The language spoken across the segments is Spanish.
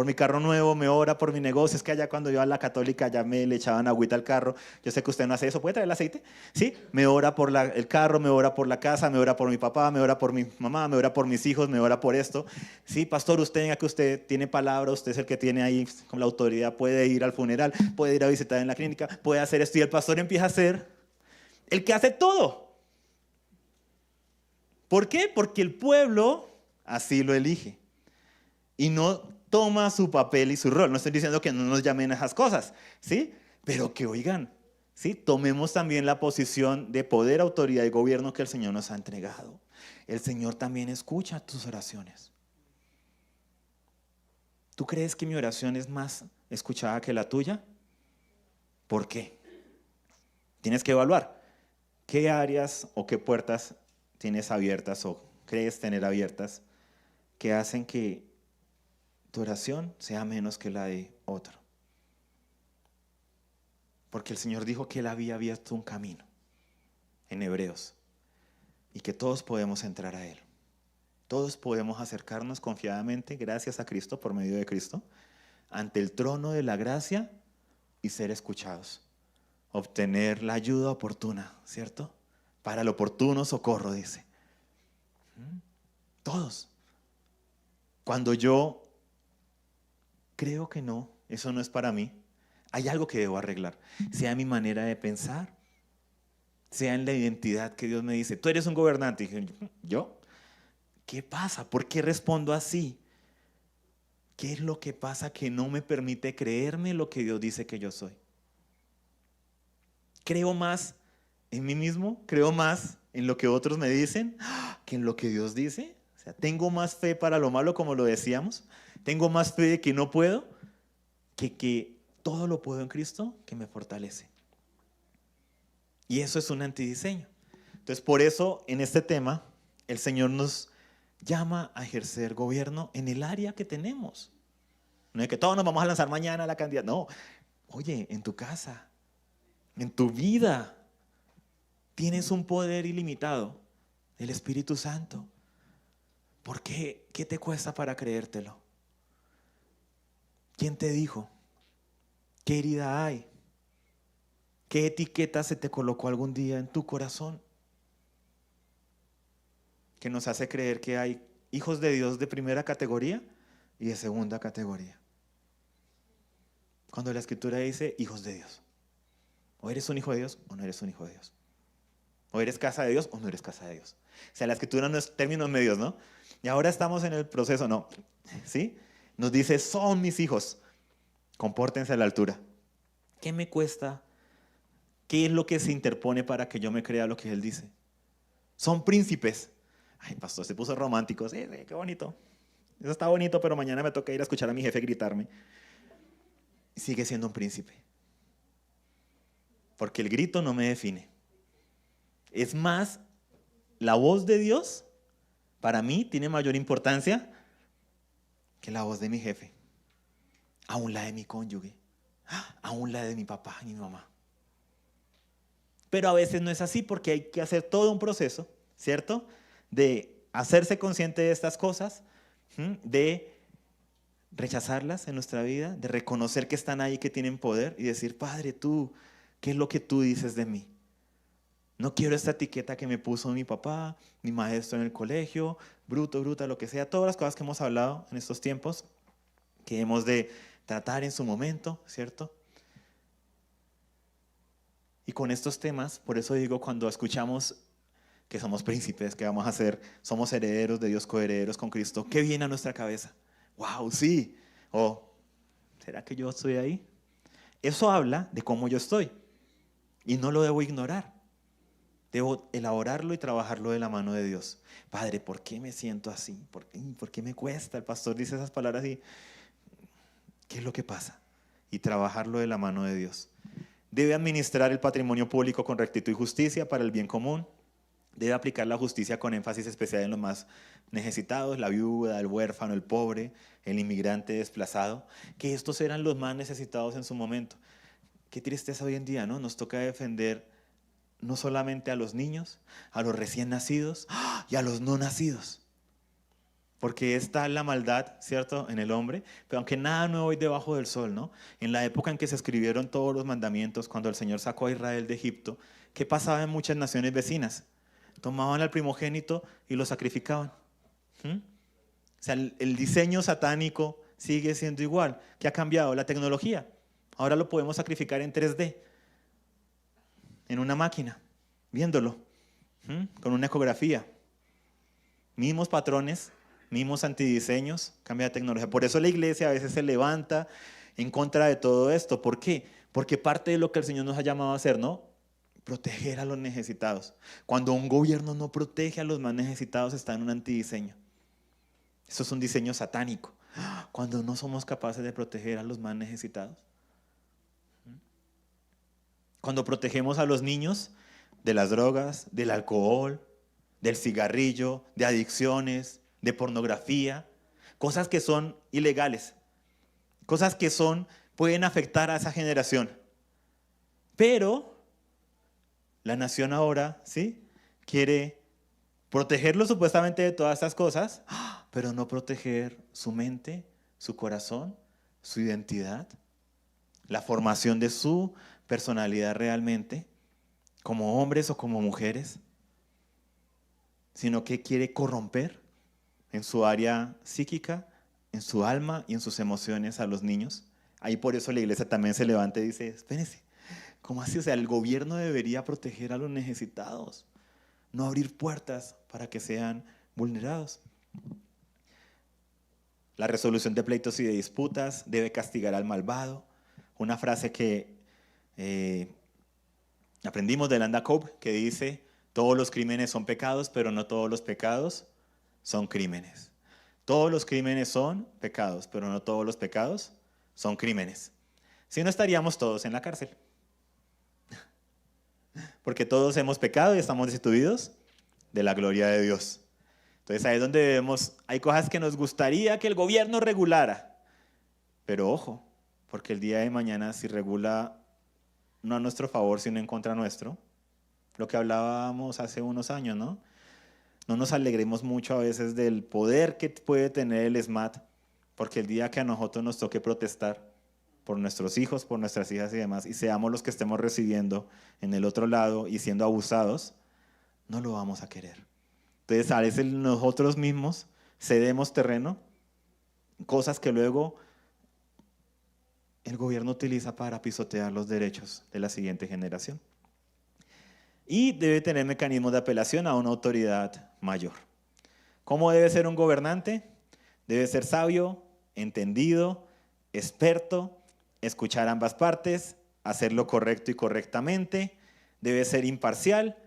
por mi carro nuevo, me ora por mi negocio. Es que allá cuando iba a la católica ya me le echaban agüita al carro. Yo sé que usted no hace eso. ¿Puede traer el aceite? Sí, me ora por el carro, me ora por la casa, me ora por mi papá, me ora por mi mamá, me ora por mis hijos, me ora por esto. Sí, pastor, usted venga que usted tiene palabra, usted es el que tiene ahí con la autoridad, puede ir al funeral, puede ir a visitar en la clínica, puede hacer esto. Y el pastor empieza a ser el que hace todo. ¿Por qué? Porque el pueblo así lo elige y no toma su papel y su rol. No estoy diciendo que no nos llamen a esas cosas, ¿sí? Pero que oigan, ¿sí? Tomemos también la posición de poder, autoridad y gobierno que el Señor nos ha entregado. El Señor también escucha tus oraciones. ¿Tú crees que mi oración es más escuchada que la tuya? ¿Por qué? Tienes que evaluar qué áreas o qué puertas tienes abiertas o crees tener abiertas que hacen que tu oración sea menos que la de otro. Porque el Señor dijo que Él había abierto un camino en Hebreos y que todos podemos entrar a Él. Todos podemos acercarnos confiadamente, gracias a Cristo, por medio de Cristo, ante el trono de la gracia y ser escuchados. Obtener la ayuda oportuna, ¿cierto? Para el oportuno socorro, dice. Todos. Cuando yo creo que no, eso no es para mí, hay algo que debo arreglar. Sea mi manera de pensar, sea en la identidad que Dios me dice. Tú eres un gobernante. Y dije, ¿yo? ¿Qué pasa? ¿Por qué respondo así? ¿Qué es lo que pasa que no me permite creerme lo que Dios dice que yo soy? Creo más en mí mismo, creo más en lo que otros me dicen que en lo que Dios dice. O sea, tengo más fe para lo malo, como lo decíamos. Tengo más fe de que no puedo, que todo lo puedo en Cristo que me fortalece. Y eso es un antidiseño. Entonces, por eso, en este tema, el Señor nos llama a ejercer gobierno en el área que tenemos. No es que todos nos vamos a lanzar mañana a la candidatura. No, oye, en tu casa, en tu vida, tienes un poder ilimitado del Espíritu Santo. ¿Por qué? ¿Qué te cuesta para creértelo? ¿Quién te dijo? ¿Qué herida hay? ¿Qué etiqueta se te colocó algún día en tu corazón que nos hace creer que hay hijos de Dios de primera categoría y de segunda categoría? Cuando la Escritura dice hijos de Dios. O eres un hijo de Dios o no eres un hijo de Dios. O eres casa de Dios o no eres casa de Dios. O sea, la Escritura no es términos medios, ¿no? Y ahora estamos en el proceso, no. ¿Sí? Nos dice, son mis hijos. Compórtense a la altura. ¿Qué me cuesta? ¿Qué es lo que se interpone para que yo me crea lo que Él dice? Son príncipes. Ay, pastor, se puso romántico. Sí, sí, qué bonito. Eso está bonito, pero mañana me toca ir a escuchar a mi jefe gritarme. Sigue siendo un príncipe. Porque el grito no me define. Es más, la voz de Dios, para mí, tiene mayor importancia que la voz de mi jefe. Aún la de mi cónyuge. Aún la de mi papá y mi mamá. Pero a veces no es así porque hay que hacer todo un proceso, ¿cierto? De hacerse consciente de estas cosas, de rechazarlas en nuestra vida, de reconocer que están ahí, que tienen poder y decir, Padre, tú, ¿qué es lo que tú dices de mí? No quiero esta etiqueta que me puso mi papá, mi maestro en el colegio, bruto, bruta, lo que sea, todas las cosas que hemos hablado en estos tiempos, que hemos de tratar en su momento, ¿cierto? Y con estos temas, por eso digo, cuando escuchamos que somos príncipes, que vamos a ser, somos herederos de Dios, coherederos con Cristo, ¿qué viene a nuestra cabeza? ¡Wow, sí! ¿O será que yo estoy ahí? Eso habla de cómo yo estoy y no lo debo ignorar. Debo elaborarlo y trabajarlo de la mano de Dios. Padre, ¿por qué me siento así? ¿Por qué me cuesta? El pastor dice esas palabras y ¿qué es lo que pasa? Y trabajarlo de la mano de Dios. Debe administrar el patrimonio público con rectitud y justicia para el bien común. Debe aplicar la justicia con énfasis especial en los más necesitados, la viuda, el huérfano, el pobre, el inmigrante desplazado, que estos eran los más necesitados en su momento. Qué tristeza hoy en día, ¿no? Nos toca defender no solamente a los niños, a los recién nacidos y a los no nacidos. porque está la maldad, ¿cierto?, en el hombre, pero aunque nada nuevo hay debajo del sol, ¿no? En la época en que se escribieron todos los mandamientos, cuando el Señor sacó a Israel de Egipto, ¿qué pasaba en muchas naciones vecinas? Tomaban al primogénito y lo sacrificaban. ¿Mm? O sea, el diseño satánico sigue siendo igual. ¿Qué ha cambiado? La tecnología. Ahora lo podemos sacrificar en 3D, en una máquina, viéndolo, con una ecografía. Mismos patrones, mismos antidiseños, cambia la tecnología. Por eso la iglesia a veces se levanta en contra de todo esto. ¿Por qué? Porque parte de lo que el Señor nos ha llamado a hacer, ¿no? Proteger a los necesitados. Cuando un gobierno no protege a los más necesitados, está en un antidiseño. Eso es un diseño satánico. Cuando no somos capaces de proteger a los más necesitados. Cuando protegemos a los niños de las drogas, del alcohol, del cigarrillo, de adicciones, de pornografía, cosas que son ilegales, cosas que pueden afectar a esa generación. Pero la nación ahora, ¿sí?, quiere protegerlo supuestamente de todas estas cosas, pero no proteger su mente, su corazón, su identidad, la formación de su personalidad realmente, como hombres o como mujeres, sino que quiere corromper en su área psíquica, en su alma y en sus emociones a los niños. Ahí por eso la iglesia también se levanta y dice, espérense, ¿cómo así? O sea, el gobierno debería proteger a los necesitados, no abrir puertas para que sean vulnerados. La resolución de pleitos y de disputas debe castigar al malvado. Una frase que aprendimos de Landa Cope que dice, todos los crímenes son pecados, pero no todos los pecados son crímenes. Todos los crímenes son pecados, pero no todos los pecados son crímenes. Si no, estaríamos todos en la cárcel. Porque todos hemos pecado y estamos destituidos de la gloria de Dios. Entonces ahí es donde vemos, hay cosas que nos gustaría que el gobierno regulara. Pero ojo, porque el día de mañana si regula no a nuestro favor, sino en contra nuestro, lo que hablábamos hace unos años, ¿no? No nos alegremos mucho a veces del poder que puede tener el SMAT, porque el día que a nosotros nos toque protestar por nuestros hijos, por nuestras hijas y demás, y seamos los que estemos recibiendo en el otro lado y siendo abusados, no lo vamos a querer. Entonces a veces nosotros mismos cedemos terreno, cosas que luego el gobierno utiliza para pisotear los derechos de la siguiente generación. Y debe tener mecanismos de apelación a una autoridad mayor. ¿Cómo debe ser un gobernante? Debe ser sabio, entendido, experto, escuchar ambas partes, hacer lo correcto y correctamente, debe ser imparcial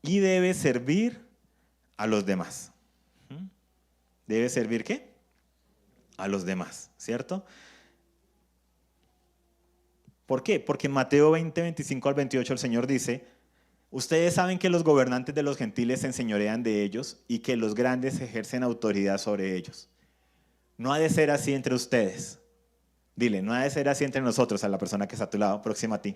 y debe servir a los demás. ¿Debe servir qué? A los demás, ¿cierto? ¿Por qué? Porque en Mateo 20, 25 al 28 el Señor dice, ustedes saben que los gobernantes de los gentiles se enseñorean de ellos y que los grandes ejercen autoridad sobre ellos. No ha de ser así entre ustedes. Dile, no ha de ser así entre nosotros, a la persona que está a tu lado, próxima a ti.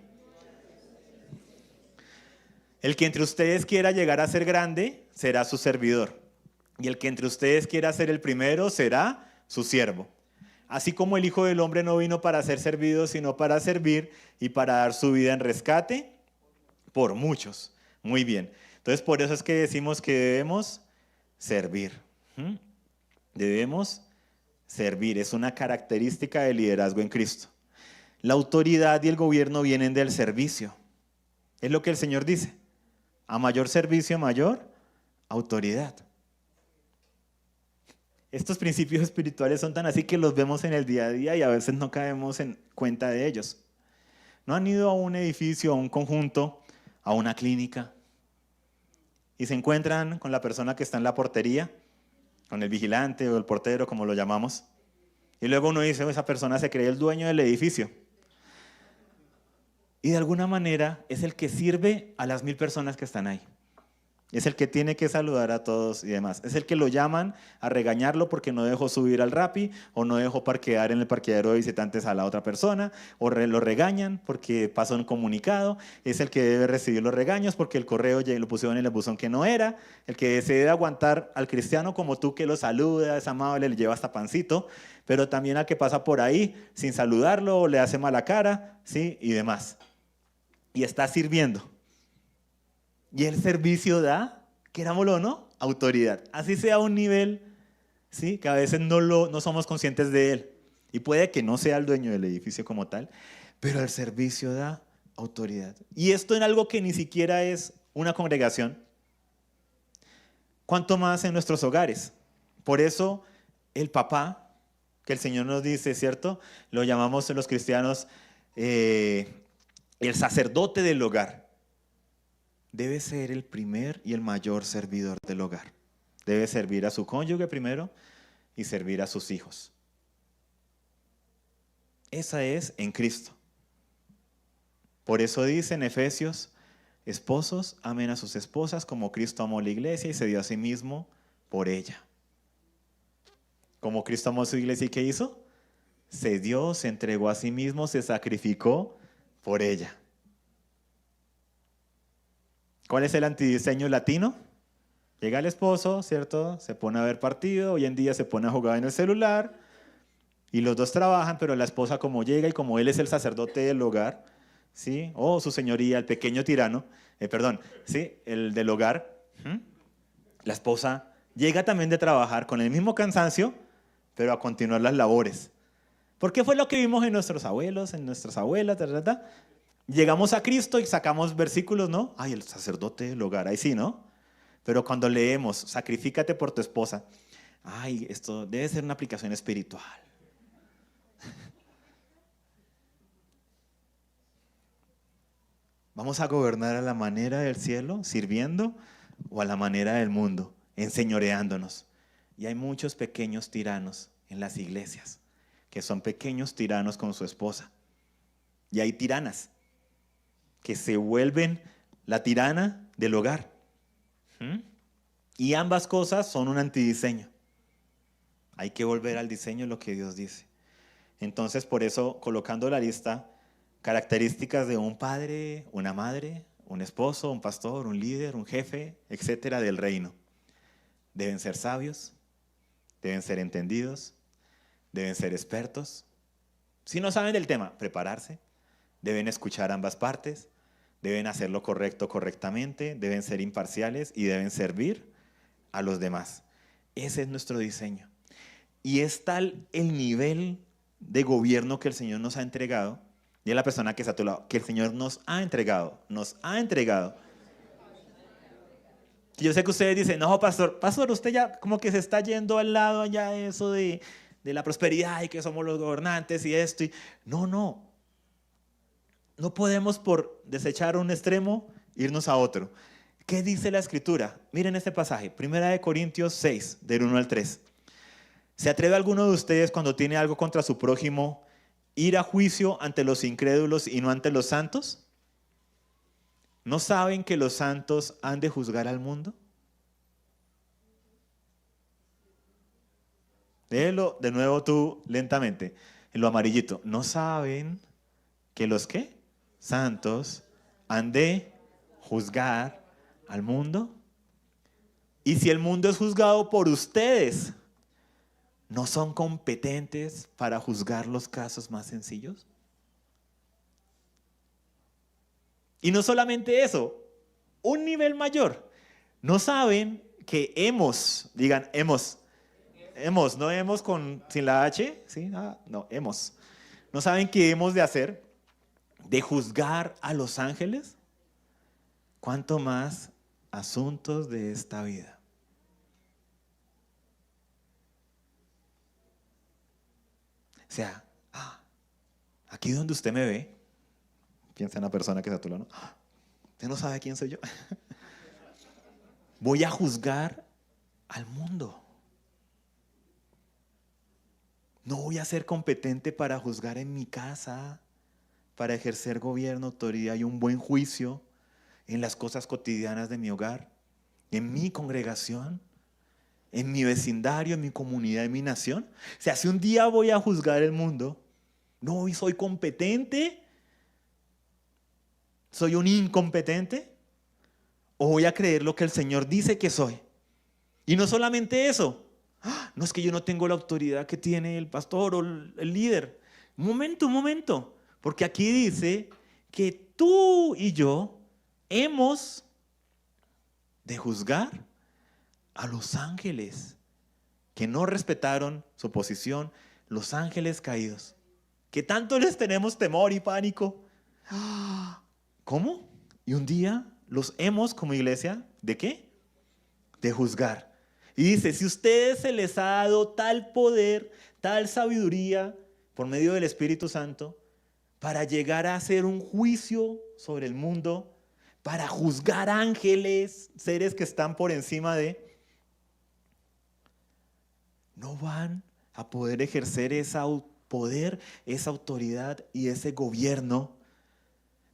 El que entre ustedes quiera llegar a ser grande, será su servidor. Y el que entre ustedes quiera ser el primero, será su siervo. Así como el Hijo del Hombre no vino para ser servido, sino para servir y para dar su vida en rescate por muchos. Muy bien. Entonces, por eso es que decimos que debemos servir. Debemos servir. Es una característica del liderazgo en Cristo. La autoridad y el gobierno vienen del servicio. Es lo que el Señor dice. A mayor servicio, mayor autoridad. Estos principios espirituales son tan así que los vemos en el día a día y a veces no caemos en cuenta de ellos. ¿No han ido a un edificio, a un conjunto, a una clínica y se encuentran con la persona que está en la portería, con el vigilante o el portero, como lo llamamos? Y luego uno dice, esa persona se cree el dueño del edificio. Y de alguna manera es el que sirve a las 1000 personas que están ahí. Es el que tiene que saludar a todos y demás. Es el que lo llaman a regañarlo porque no dejó subir al Rappi o no dejó parquear en el parqueadero de visitantes a la otra persona, o lo regañan porque pasó un comunicado. Es el que debe recibir los regaños porque el correo ya lo pusieron en el buzón que no era. El que se debe aguantar al cristiano como tú, que lo saluda, es amable, le lleva hasta pancito, pero también al que pasa por ahí sin saludarlo o le hace mala cara, ¿sí? Y demás. Y está sirviendo. Y el servicio da, querámoslo o no, autoridad. Así sea un nivel, ¿sí? Que a veces no somos conscientes de él. Y puede que no sea el dueño del edificio como tal, pero el servicio da autoridad. Y esto en algo que ni siquiera es una congregación, cuanto más en nuestros hogares. Por eso el papá, que el Señor nos dice, ¿cierto? Lo llamamos los cristianos el sacerdote del hogar. Debe ser el primer y el mayor servidor del hogar. Debe servir a su cónyuge primero y servir a sus hijos. Esa es en Cristo. Por eso dice en Efesios, esposos, amen a sus esposas como Cristo amó la iglesia y se dio a sí mismo por ella. Como Cristo amó a su iglesia, ¿y qué hizo? Se dio, se entregó a sí mismo, se sacrificó por ella. ¿Cuál es el antidiseño latino? Llega el esposo, ¿cierto? Se pone a ver partido, hoy en día se pone a jugar en el celular y los dos trabajan, pero la esposa como llega y como él es el sacerdote del hogar, ¿sí? O su señoría, el pequeño tirano, ¿sí? El del hogar, la esposa llega también de trabajar con el mismo cansancio, pero a continuar las labores. Porque fue lo que vimos en nuestros abuelos, en nuestras abuelas, Llegamos a Cristo y sacamos versículos, ¿no? Ay, el sacerdote del hogar, ahí sí, ¿no? Pero cuando leemos, sacrifícate por tu esposa, ay, esto debe ser una aplicación espiritual. ¿Vamos a gobernar a la manera del cielo, sirviendo, o a la manera del mundo, enseñoreándonos? Y hay muchos pequeños tiranos en las iglesias, que son pequeños tiranos con su esposa. Y hay tiranas que se vuelven la tirana del hogar. Y ambas cosas son un antidiseño. Hay que volver al diseño de lo que Dios dice. Entonces, por eso, colocando la lista, características de un padre, una madre, un esposo, un pastor, un líder, un jefe, etcétera, del reino. Deben ser sabios, deben ser entendidos, deben ser expertos. Si no saben del tema, prepararse. Deben escuchar ambas partes, deben hacer lo correcto correctamente, deben ser imparciales y deben servir a los demás. Ese es nuestro diseño. Y es tal el nivel de gobierno que el Señor nos ha entregado, y a la persona que está a tu lado, que el Señor nos ha entregado. Yo sé que ustedes dicen, no, pastor, usted ya como que se está yendo al lado allá de eso de la prosperidad y que somos los gobernantes y esto. No podemos por desechar un extremo irnos a otro. ¿Qué dice la Escritura? Miren este pasaje, 1 Corintios 6, del 1 al 3. ¿Se atreve alguno de ustedes cuando tiene algo contra su prójimo ir a juicio ante los incrédulos y no ante los santos? ¿No saben que los santos han de juzgar al mundo? Léelo de nuevo tú lentamente, en lo amarillito. ¿No saben que los qué? Santos han de juzgar al mundo. Y si el mundo es juzgado por ustedes, ¿no son competentes para juzgar los casos más sencillos? Y no solamente eso, un nivel mayor. ¿No saben que digan hemos, no hemos sin la H, ¿sí? No, hemos. ¿No saben qué hemos de hacer? De juzgar a los ángeles, ¿cuánto más asuntos de esta vida? O sea, aquí donde usted me ve, piensa en la persona que está a tu lado, usted no sabe quién soy yo. Voy a juzgar al mundo. No voy a ser competente para juzgar en mi casa, para ejercer gobierno, autoridad y un buen juicio en las cosas cotidianas de mi hogar. en mi congregación, en mi vecindario, en mi comunidad, en mi nación? O sea, si un día voy a juzgar el mundo, no soy competente, soy un incompetente, o voy a creer lo que el Señor dice que soy. Y no solamente eso, no es que yo no tengo la autoridad que tiene el pastor o el líder. Un momento, porque aquí dice que tú y yo hemos de juzgar a los ángeles que no respetaron su posición, los ángeles caídos, que tanto les tenemos temor y pánico. ¿Cómo? Y un día los hemos, como iglesia, ¿de qué? De juzgar. Y dice, si a ustedes se les ha dado tal poder, tal sabiduría por medio del Espíritu Santo, para llegar a hacer un juicio sobre el mundo, para juzgar ángeles, seres que están por encima de, no van a poder ejercer ese poder, esa autoridad y ese gobierno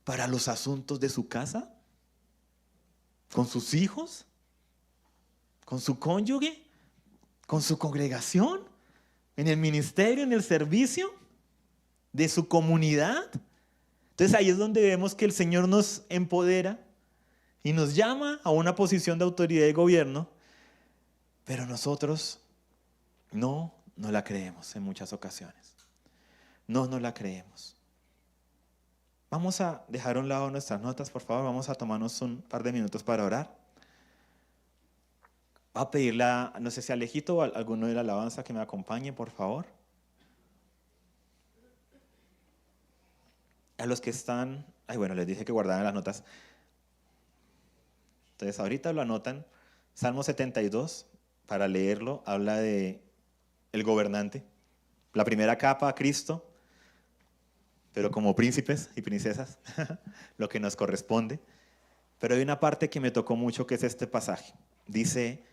para los asuntos de su casa, con sus hijos, con su cónyuge, con su congregación, en el ministerio, en el servicio de su comunidad. Entonces ahí es donde vemos que el Señor nos empodera y nos llama a una posición de autoridad y gobierno, pero nosotros no la creemos en muchas ocasiones. No la creemos. Vamos a dejar a un lado nuestras notas, por favor. Vamos a tomarnos un par de minutos para orar. Voy a pedirle, no sé si a Alejito o a alguno de la alabanza que me acompañe, por favor. A los que están, les dije que guardaran las notas. Entonces ahorita lo anotan. Salmo 72, para leerlo, habla de el gobernante. La primera capa, Cristo, pero como príncipes y princesas, lo que nos corresponde. Pero hay una parte que me tocó mucho, que es este pasaje. Dice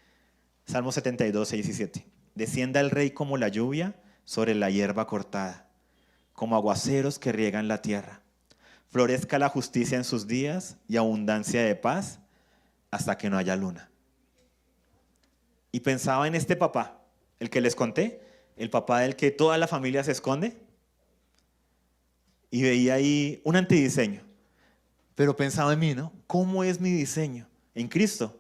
Salmo 72, 6 y 7. Descienda el rey como la lluvia sobre la hierba cortada, como aguaceros que riegan la tierra. Florezca la justicia en sus días y abundancia de paz hasta que no haya luna. Y pensaba en este papá, el que les conté, el papá del que toda la familia se esconde. Y veía ahí un antidiseño. Pero pensaba en mí, ¿no? ¿Cómo es mi diseño? En Cristo.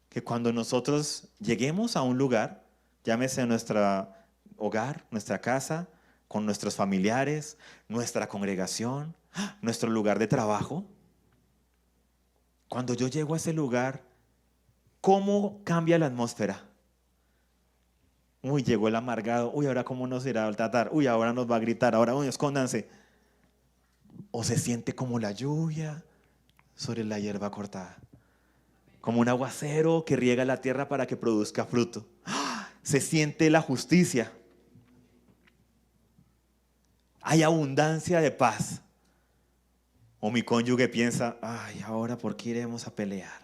Que cuando nosotros lleguemos a un lugar, llámese nuestro hogar, nuestra casa, con nuestros familiares, nuestra congregación, nuestro lugar de trabajo, cuando yo llego a ese lugar, ¿cómo cambia la atmósfera? Uy, llegó el amargado. Uy, ahora cómo nos irá a tratar. Uy, ahora nos va a gritar. Ahora, uy, escóndanse. O se siente como la lluvia sobre la hierba cortada. Como un aguacero que riega la tierra para que produzca fruto. Se siente la justicia. Hay abundancia de paz. O mi cónyuge piensa, ay, ahora ¿por qué iremos a pelear?